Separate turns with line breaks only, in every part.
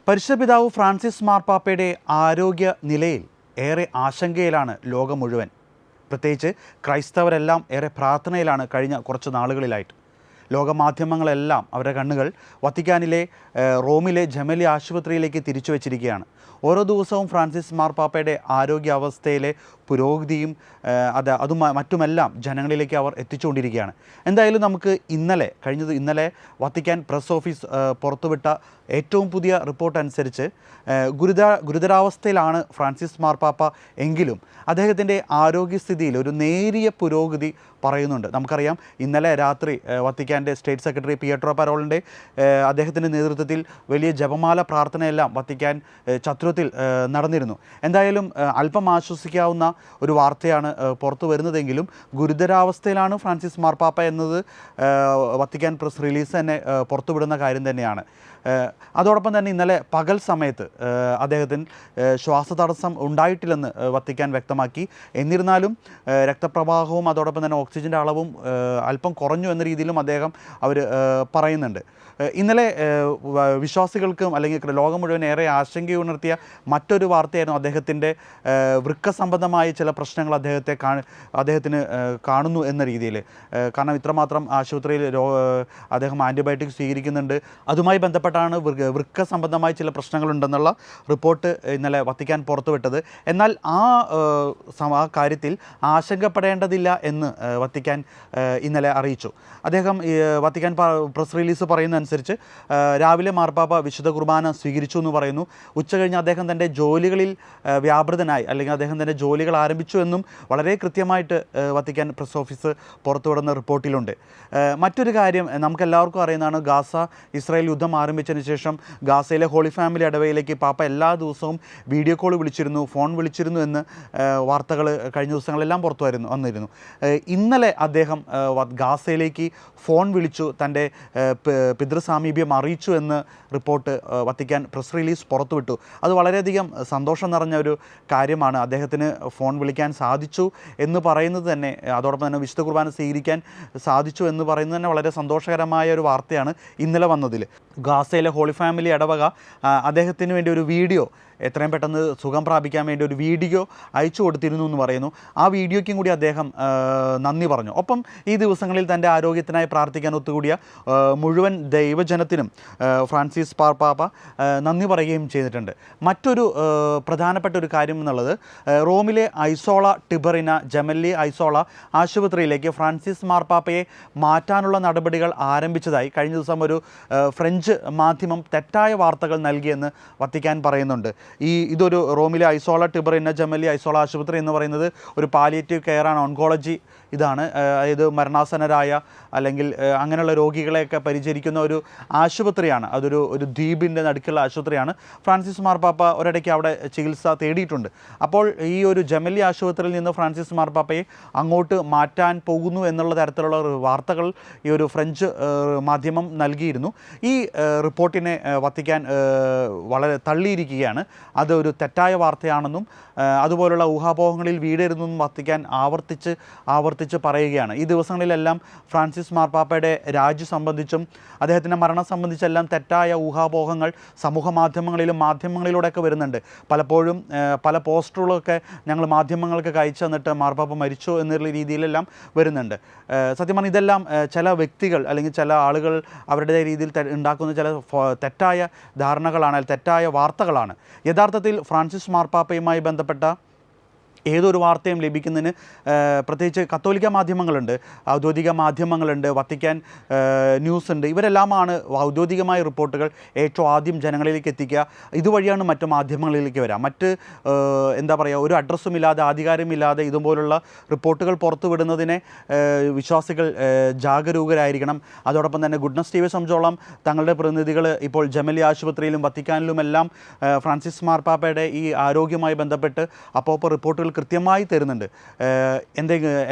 പരിശുദ്ധ പിതാവ് ഫ്രാൻസിസ് മാർപ്പാപ്പയുടെ ആരോഗ്യ നിലയിൽ ഏറെ ആശങ്കയിലാണ് ലോകം മുഴുവൻ. പ്രത്യേകിച്ച് ക്രൈസ്തവരെല്ലാം ഏറെ പ്രാർത്ഥനയിലാണ് കഴിഞ്ഞ കുറച്ച് നാളുകളിലായിട്ട്. ലോകമാധ്യമങ്ങളെല്ലാം അവരുടെ കണ്ണുകൾ വത്തിക്കാനിലെ റോമിലെ ജെമലി ആശുപത്രിയിലേക്ക് തിരിച്ചു വച്ചിരിക്കുകയാണ്. ഓരോ ദിവസവും ഫ്രാൻസിസ് മാർപ്പാപ്പയുടെ ആരോഗ്യാവസ്ഥയിലെ പുരോഗതിയും മറ്റുമെല്ലാം ജനങ്ങളിലേക്ക് അവർ എത്തിച്ചുകൊണ്ടിരിക്കുകയാണ്. എന്തായാലും നമുക്ക് ഇന്നലെ വത്തിക്കാൻ പ്രസ് ഓഫീസ് പുറത്തുവിട്ട ഏറ്റവും പുതിയ റിപ്പോർട്ട് അനുസരിച്ച് ഗുരുതരാവസ്ഥയിലാണ് ഫ്രാൻസിസ് മാർപ്പാപ്പ എങ്കിലും അദ്ദേഹത്തിൻ്റെ ആരോഗ്യസ്ഥിതിയിൽ ഒരു നേരിയ പുരോഗതി പറയുന്നുണ്ട്. നമുക്കറിയാം, ഇന്നലെ രാത്രി വത്തിക്കാൻ്റെ സ്റ്റേറ്റ് സെക്രട്ടറി പിയട്രോ പരോളിൻ്റെ അദ്ദേഹത്തിൻ്റെ നേതൃത്വത്തിൽ വലിയ ജപമാല പ്രാർത്ഥനയെല്ലാം വത്തിക്കാൻ ചത്തുരത്തിൽ നടന്നിരുന്നു. എന്തായാലും അല്പം ആശ്വസിക്കാവുന്ന ഒരു വാർത്തയാണ് പുറത്തു വരുന്നതെങ്കിലും ഗുരുതരാവസ്ഥയിലാണ് ഫ്രാൻസിസ് മാർപ്പാപ്പ എന്നത് വത്തിക്കാൻ പ്രസ് റിലീസ് തന്നെ പുറത്തുവിടുന്ന കാര്യം തന്നെയാണ്. അതോടൊപ്പം തന്നെ ഇന്നലെ പകൽ സമയത്ത് അദ്ദേഹത്തിന് ശ്വാസതടസ്സം ഉണ്ടായിട്ടില്ലെന്ന് വത്തിക്കാൻ വ്യക്തമാക്കി. എന്നിരുന്നാലും രക്തപ്രവാഹവും അതോടൊപ്പം തന്നെ ഓക്സിജൻ്റെ അളവും അല്പം കുറഞ്ഞു എന്ന രീതിയിലും അവർ പറയുന്നുണ്ട്. ഇന്നലെ വിശ്വാസികൾക്കും അല്ലെങ്കിൽ ലോകം മുഴുവൻ ഏറെ ആശങ്കയുണർത്തിയ മറ്റൊരു വാർത്തയായിരുന്നു അദ്ദേഹത്തിൻ്റെ വൃക്ക സംബന്ധമായ ചില പ്രശ്നങ്ങൾ അദ്ദേഹത്തിന് കാണുന്നു എന്ന രീതിയിൽ. കാരണം ഇത്രമാത്രം ആശുപത്രിയിൽ അദ്ദേഹം ആൻറ്റിബയോട്ടിക് സ്വീകരിക്കുന്നുണ്ട്. അതുമായി ബന്ധപ്പെട്ടാണ് വൃക്ക സംബന്ധമായ ചില പ്രശ്നങ്ങളുണ്ടെന്നുള്ള റിപ്പോർട്ട് ഇന്നലെ വത്തിക്കാൻ പുറത്തുവിട്ടത്. എന്നാൽ ആ കാര്യത്തിൽ ആശങ്കപ്പെടേണ്ടതില്ല എന്ന് വത്തിക്കാൻ ഇന്നലെ അറിയിച്ചു. അദ്ദേഹം വത്തിക്കാൻ പ്രസ് റിലീസ് പറയുന്ന അനുസരിച്ച് രാവിലെ മാർപ്പാപ്പ വിശുദ്ധ കുർബാന സ്വീകരിച്ചു എന്ന് പറയുന്നു. ഉച്ചകഴിഞ്ഞ് അദ്ദേഹം തൻ്റെ ജോലികളിൽ വ്യാപൃതനായി, അല്ലെങ്കിൽ അദ്ദേഹം തൻ്റെ ജോലികൾ ആരംഭിച്ചു എന്നും വളരെ കൃത്യമായിട്ട് വത്തിക്കാൻ പ്രസ് ഓഫീസ് പുറത്തുവിടുന്ന റിപ്പോർട്ടിലുണ്ട്. മറ്റൊരു കാര്യം നമുക്കെല്ലാവർക്കും അറിയുന്നതാണ്, ഗാസ ഇസ്രായേൽ യുദ്ധം ആരംഭിച്ചതിന് ശേഷം ഗാസയിലെ ഹോളി ഫാമിലി ഇടവകയിലേക്ക് പാപ്പ എല്ലാ ദിവസവും വീഡിയോ കോൾ വിളിച്ചിരുന്നു, ഫോൺ വിളിച്ചിരുന്നു എന്ന് വാർത്തകൾ കഴിഞ്ഞ ദിവസങ്ങളെല്ലാം പുറത്തു വന്നിരുന്നു. ഇന്നലെ അദ്ദേഹം ഗാസയിലേക്ക് ഫോൺ വിളിച്ചു, തൻ്റെ പിതൃസാമീപ്യം അറിയിച്ചു എന്ന് റിപ്പോർട്ട് വത്തിക്കാൻ പ്രസ് റിലീസ് പുറത്തുവിട്ടു. അത് വളരെയധികം സന്തോഷം നിറഞ്ഞ ഒരു കാര്യമാണ്. അദ്ദേഹത്തിന് ഫോൺ വിളിക്കാൻ സാധിച്ചു എന്ന് പറയുന്നത് തന്നെ, അതോടൊപ്പം തന്നെ വിശുദ്ധ കുർബാന സ്വീകരിക്കാൻ സാധിച്ചു എന്ന് പറയുന്നത് തന്നെ വളരെ സന്തോഷകരമായ ഒരു വാർത്തയാണ് ഇന്നലെ വന്നതിൽ. ഗാസയിലെ ഹോളി ഫാമിലി ഇടവക അദ്ദേഹത്തിന് വേണ്ടി ഒരു വീഡിയോ, എത്രയും പെട്ടെന്ന് സുഖം പ്രാപിക്കാൻ വേണ്ടി ഒരു വീഡിയോ അയച്ചു കൊടുത്തിരുന്നു എന്ന് പറയുന്നു. ആ വീഡിയോയ്ക്കും കൂടി അദ്ദേഹം നന്ദി പറഞ്ഞു. ഒപ്പം ഈ ദിവസങ്ങളിൽ തൻ്റെ ആരോഗ്യത്തിനായി പ്രാർത്ഥിക്കാൻ ഒത്തുകൂടിയ മുഴുവൻ ദൈവജനത്തിനും ഫ്രാൻസിസ് മാർപ്പാപ്പ നന്ദി പറയുകയും ചെയ്തിട്ടുണ്ട്. മറ്റൊരു പ്രധാനപ്പെട്ട ഒരു കാര്യം എന്നുള്ളത്, റോമിലെ ഐസോള ടിബറിന ജെമല്ലി ഐസോള ആശുപത്രിയിലേക്ക് ഫ്രാൻസിസ് മാർപ്പാപ്പയെ മാറ്റാനുള്ള നടപടികൾ ആരംഭിച്ചതായി കഴിഞ്ഞ ദിവസം ഒരു ഫ്രഞ്ച് മാധ്യമം തെറ്റായ വാർത്തകൾ നൽകിയെന്ന് വത്തിക്കാൻ പറയുന്നുണ്ട്. ഇതൊരു റോമിലെ ഐസോള ടിബറിന ജെമല്ലി ഐസോള ആശുപത്രി എന്ന് പറയുന്നത് ഒരു പാലിയേറ്റീവ് കെയർ ആൻഡ് ഓൺകോളജി ഇതാണ്. അതായത് മരണാസന്നരായ അല്ലെങ്കിൽ അങ്ങനെയുള്ള രോഗികളെയൊക്കെ പരിചരിക്കുന്ന ഒരു ആശുപത്രിയാണ്. അതൊരു ദ്വീപിൻ്റെ നടുക്കുള്ള ആശുപത്രിയാണ്. ഫ്രാൻസിസ് മാർപ്പാപ്പ ഒരിടയ്ക്ക് അവിടെ ചികിത്സ തേടിയിട്ടുണ്ട്. അപ്പോൾ ഈ ഒരു ജെമല്ലി ആശുപത്രിയിൽ നിന്ന് ഫ്രാൻസിസ് മാർപ്പാപ്പയെ അങ്ങോട്ട് മാറ്റാൻ പോകുന്നു എന്നുള്ള തരത്തിലുള്ള വാർത്തകൾ ഈ ഒരു ഫ്രഞ്ച് മാധ്യമം നൽകിയിരുന്നു. ഈ റിപ്പോർട്ടിനെ വത്തിക്കാൻ വളരെ തള്ളിയിരിക്കുകയാണ്. അത് ഒരു തെറ്റായ വാർത്തയാണെന്നും അതുപോലുള്ള ഊഹാപോഹങ്ങളിൽ വീടരുതെന്നും വത്തിക്കാൻ ആവർത്തിച്ച് പറയുകയാണ്. ഈ ദിവസങ്ങളിലെല്ലാം ഫ്രാൻസിസ് മാർപ്പാപ്പയുടെ രാജി സംബന്ധിച്ചും അദ്ദേഹത്തിൻ്റെ മരണം സംബന്ധിച്ചെല്ലാം തെറ്റായ ഊഹാപോഹങ്ങൾ സമൂഹ മാധ്യമങ്ങളിലൂടെയൊക്കെ വരുന്നുണ്ട്. പലപ്പോഴും പല പോസ്റ്ററുകളൊക്കെ ഞങ്ങൾ മാധ്യമങ്ങൾക്ക് അയച്ചു തന്നിട്ട് മാർപ്പാപ്പ മരിച്ചു എന്നുള്ള രീതിയിലെല്ലാം വരുന്നുണ്ട്. സത്യം പറഞ്ഞാൽ ഇതെല്ലാം ചില വ്യക്തികൾ അല്ലെങ്കിൽ ചില ആളുകൾ അവരുടെ രീതിയിൽ ഉണ്ടാക്കുന്ന ചില തെറ്റായ ധാരണകളാണ്, തെറ്റായ വാർത്തകളാണ്. യഥാർത്ഥത്തിൽ ഫ്രാൻസിസ് മാർപ്പാപ്പയുമായി ബന്ധപ്പെട്ട ഏതൊരു വാർത്തയും ലഭിക്കുന്നതിന് പ്രത്യേകിച്ച് കത്തോലിക്ക മാധ്യമങ്ങളുണ്ട്, ഔദ്യോഗിക മാധ്യമങ്ങളുണ്ട്, വത്തിക്കാൻ ന്യൂസ് ഉണ്ട്. ഇവരെല്ലാമാണ് ഔദ്യോഗികമായ റിപ്പോർട്ടുകൾ ഏറ്റവും ആദ്യം ജനങ്ങളിലേക്ക് എത്തിക്കുക. ഇതുവഴിയാണ് മറ്റു മാധ്യമങ്ങളിലേക്ക് വരിക. ഒരു അഡ്രസ്സുമില്ലാതെ ആധികാരമില്ലാതെ ഇതുപോലുള്ള റിപ്പോർട്ടുകൾ പുറത്തുവിടുന്നതിനെ വിശ്വാസികൾ ജാഗരൂകരായിരിക്കണം. അതോടൊപ്പം തന്നെ ഗുഡ്നസ് ടി വി സംബന്ധിച്ചോളം തങ്ങളുടെ പ്രതിനിധികൾ ഇപ്പോൾ ജെമല്ലി ആശുപത്രിയിലും വത്തിക്കാനിലുമെല്ലാം ഫ്രാൻസിസ് മാർപ്പാപ്പയുടെ ഈ ആരോഗ്യവുമായി ബന്ധപ്പെട്ട് അപ്പോൾ റിപ്പോർട്ടുകൾ കൃത്യമായി തരുന്നുണ്ട്.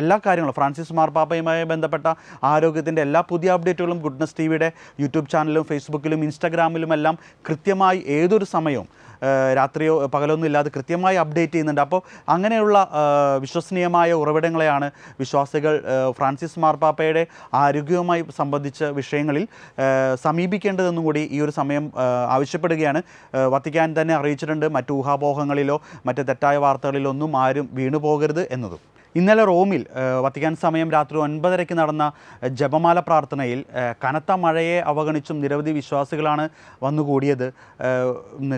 എല്ലാ കാര്യങ്ങളും ഫ്രാൻസിസ് മാർപ്പാപ്പയുമായി ബന്ധപ്പെട്ട ആരോഗ്യത്തിൻ്റെ എല്ലാ പുതിയ അപ്ഡേറ്റുകളും ഗുഡ്നസ് ടി വിയുടെ യൂട്യൂബ് ചാനലിലും ഫേസ്ബുക്കിലും ഇൻസ്റ്റാഗ്രാമിലുമെല്ലാം കൃത്യമായി ഏതൊരു സമയവും രാത്രിയോ പകലൊന്നും ഇല്ലാതെ കൃത്യമായി അപ്ഡേറ്റ് ചെയ്യുന്നുണ്ട്. അപ്പോൾ അങ്ങനെയുള്ള വിശ്വസനീയമായ ഉറവിടങ്ങളെയാണ് വിശ്വാസികൾ ഫ്രാൻസിസ് മാർപ്പാപ്പയുടെ ആരോഗ്യവുമായി സംബന്ധിച്ച വിഷയങ്ങളിൽ സമീപിക്കേണ്ടതെന്നും കൂടി ഈ ഒരു സമയം ആവശ്യപ്പെടുകയാണ്. വത്തിക്കാൻ തന്നെ അറിയിച്ചിട്ടുണ്ട്, മറ്റു ഊഹാപോഹങ്ങളിലോ മറ്റ് തെറ്റായ വാർത്തകളിലോ ഒന്നും ആരും വീണു പോകരുത് എന്നതും. ഇന്നലെ റോമിൽ വത്തിക്കാൻ സമയം രാത്രി 9:30 നടന്ന ജപമാല പ്രാർത്ഥനയിൽ കനത്ത മഴയെ അവഗണിച്ചും നിരവധി വിശ്വാസികളാണ് വന്നുകൂടിയത്.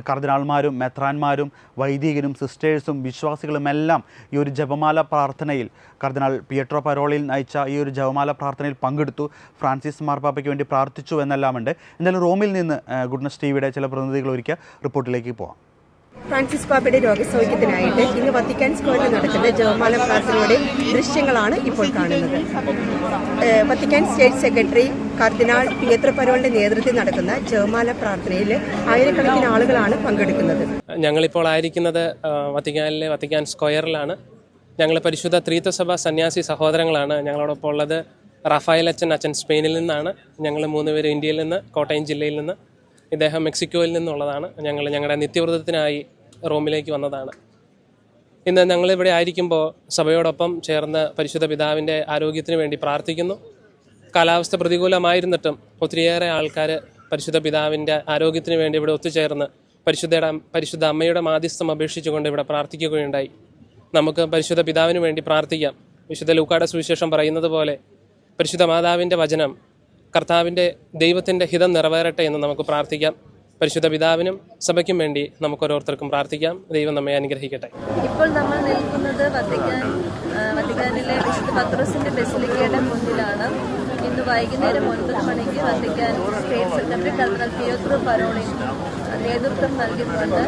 കർദിനാൾമാരും മെത്രാന്മാരും വൈദികരും സിസ്റ്റേഴ്സും വിശ്വാസികളുമെല്ലാം ഈ ഒരു ജപമാല പ്രാർത്ഥനയിൽ കർദിനാൾ പിയട്രോ പരോളിൽ നയിച്ച ഈ ഒരു ജപമാല പ്രാർത്ഥനയിൽ പങ്കെടുത്തു. ഫ്രാൻസിസ് മാർപ്പാപ്പയ്ക്ക് വേണ്ടി പ്രാർത്ഥിച്ചു എന്നെല്ലാമുണ്ട്. എന്തായാലും റോമിൽ നിന്ന് ഗുഡ്നസ് ടിവിയുടെ ചില പ്രതിനിധികൾ ഒരുക്കിയ റിപ്പോർട്ടിലേക്ക് പോകാം.
ഫ്രാൻസിസ് പാപ്പയുടെ രോഗസൗഖ്യത്തിനായിട്ട് ഇന്ന് വത്തിക്കാൻ സ്ക്വയറിൽ നടക്കുന്ന ജപമാല പ്രാർത്ഥനയുടെ ദൃശ്യങ്ങളാണ് ഇപ്പോൾ കാണുന്നത്. വത്തിക്കാൻ സ്റ്റേറ്റ് സെക്രട്ടറി കർദിനാൾ പിയട്രോ പരോളിന്റെ നേതൃത്വത്തിൽ നടക്കുന്ന ജപമാല പ്രാർത്ഥനയിൽ ആയിരക്കണക്കിന് ആളുകളാണ് പങ്കെടുക്കുന്നത്.
ഞങ്ങളിപ്പോൾ ആയിരിക്കുന്നത് വത്തിക്കാനിലെ വത്തിക്കാൻ സ്ക്വയറിലാണ്. ഞങ്ങൾ പരിശുദ്ധ ത്രിത്വസഭ സന്യാസി സഹോദരങ്ങളാണ്. ഞങ്ങളോടൊപ്പം ഉള്ളത് റാഫായൽ അച്ഛൻ സ്പെയിനിൽ നിന്നാണ്. ഞങ്ങൾ 3 പേര് ഇന്ത്യയിൽ നിന്ന്, കോട്ടയം ജില്ലയിൽ നിന്ന്, ഇദ്ദേഹം മെക്സിക്കോയിൽ നിന്നുള്ളതാണ്. ഞങ്ങളുടെ നിത്യവ്രതത്തിനായി റോമിലേക്ക് വന്നതാണ്. ഇന്ന് ഞങ്ങളിവിടെ ആയിരിക്കുമ്പോൾ സഭയോടൊപ്പം ചേർന്ന് പരിശുദ്ധ പിതാവിൻ്റെ ആരോഗ്യത്തിന് വേണ്ടി പ്രാർത്ഥിക്കുന്നു. കാലാവസ്ഥ പ്രതികൂലമായിരുന്നിട്ടും ഒത്തിരിയേറെ ആൾക്കാർ പരിശുദ്ധ പിതാവിൻ്റെ ആരോഗ്യത്തിന് വേണ്ടി ഇവിടെ ഒത്തുചേർന്ന് പരിശുദ്ധ അമ്മയുടെ മാധ്യസ്ഥം അപേക്ഷിച്ചുകൊണ്ട് ഇവിടെ പ്രാർത്ഥിക്കുകയുണ്ടായി. നമുക്ക് പരിശുദ്ധ പിതാവിന് വേണ്ടി പ്രാർത്ഥിക്കാം. വിശുദ്ധ ലൂക്കായുടെ സുവിശേഷം പറയുന്നത് പോലെ പരിശുദ്ധ മാതാവിൻ്റെ വചനം, കർത്താവിൻ്റെ ദൈവത്തിൻ്റെ ഹിതം നിറവേറട്ടെ എന്ന് നമുക്ക് പ്രാർത്ഥിക്കാം. പരിശുദ്ധ പിതാവിനും സഭയ്ക്കും വേണ്ടി നമുക്ക് ഓരോരുത്തർക്കും പ്രാർത്ഥിക്കാം. ദൈവം നമ്മെ അനുഗ്രഹിക്കട്ടെ.
ഇപ്പോൾ നമ്മൾ നിൽക്കുന്നത് വത്തിക്കാനിലെ വിശുദ്ധ പത്രോസിന്റെ ബസിലിക്കയുടെ മുന്നിലാണ്. ഇന്ന് വൈകുന്നേരം 9 മണിക്ക് വത്തിക്കാൻ സ്റ്റേറ്റ് സെക്രട്ടറി കർദിനാൾ പിയട്രോ പരോളിൻ നേതൃത്വം നൽകിക്കൊണ്ട്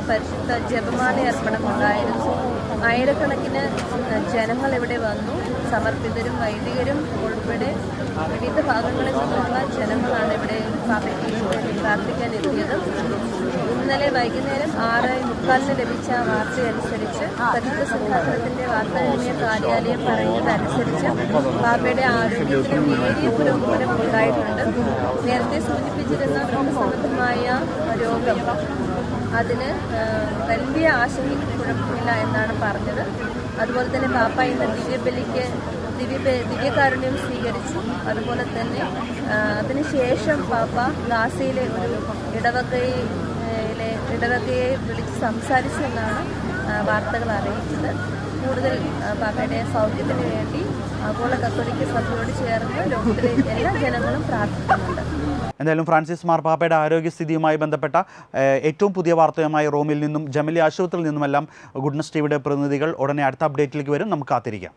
പരിശുദ്ധ ജപമാല അർപ്പണമുണ്ടായിരുന്നു. ആയിരക്കണക്കിന് ജനങ്ങൾ ഇവിടെ വന്നു. സമർപ്പിതരും വൈദികരും ഉൾപ്പെടെ വിവിധ ഭാഗങ്ങളിൽ നിന്നുള്ള ജനങ്ങളാണ് ഇവിടെ പാപ്പയ്ക്ക് വേണ്ടി പ്രാർത്ഥിക്കാൻ എത്തിയത്. ഇന്നലെ വൈകുന്നേരം 6:45 ലഭിച്ച വാർത്തയനുസരിച്ച് പരിശുദ്ധ സിംഹാസനത്തിന്റെ വാർത്താവിനിമയ കാര്യാലയം പറയുന്നതനുസരിച്ച് പാപ്പയുടെ ആരോഗ്യത്തിന് നേരിയ പുരോഗമനം ഉണ്ടായിട്ടുണ്ട്. നേരത്തെ സൂചിപ്പിച്ചിരുന്ന വൃക്കസംബന്ധമായ രോഗം, അതിന് വലിയ ആശങ്കയ്ക്ക് കുഴപ്പമില്ല എന്നാണ് പറഞ്ഞത്. അതുപോലെ തന്നെ പാപ്പ ഇന്ന് ദിവ്യകാരുണ്യം സ്വീകരിച്ചു. അതുപോലെ തന്നെ അതിനുശേഷം പാപ്പ ഗാസയിലെ ഒരു ഇടവകയെ വിളിച്ച് സംസാരിച്ചു എന്നാണ് വാർത്തകൾ അറിയിച്ചത്. കൂടുതൽ പാപ്പയുടെ സൗഖ്യത്തിന് വേണ്ടി ആഗോള കത്തോലിക്ക സഭയോട് ചേർന്ന് ലോകത്തിലെ എല്ലാ ജനങ്ങളും പ്രാർത്ഥിക്കുന്നുണ്ട്.
എന്തായാലും ഫ്രാൻസിസ് മാർപ്പാപ്പയുടെ ആരോഗ്യസ്ഥിതിയുമായി ബന്ധപ്പെട്ട ഏറ്റവും പുതിയ വാർത്തയുമായി റോമിൽ നിന്നും ജമലി ആശുപത്രിയിൽ നിന്നുമെല്ലാം ഗുഡ്നസ് ടിവിയുടെ പ്രതിനിധികൾ ഉടനെ അടുത്ത അപ്ഡേറ്റിലേക്ക് വരും. നമുക്ക് കാത്തിരിക്കാം.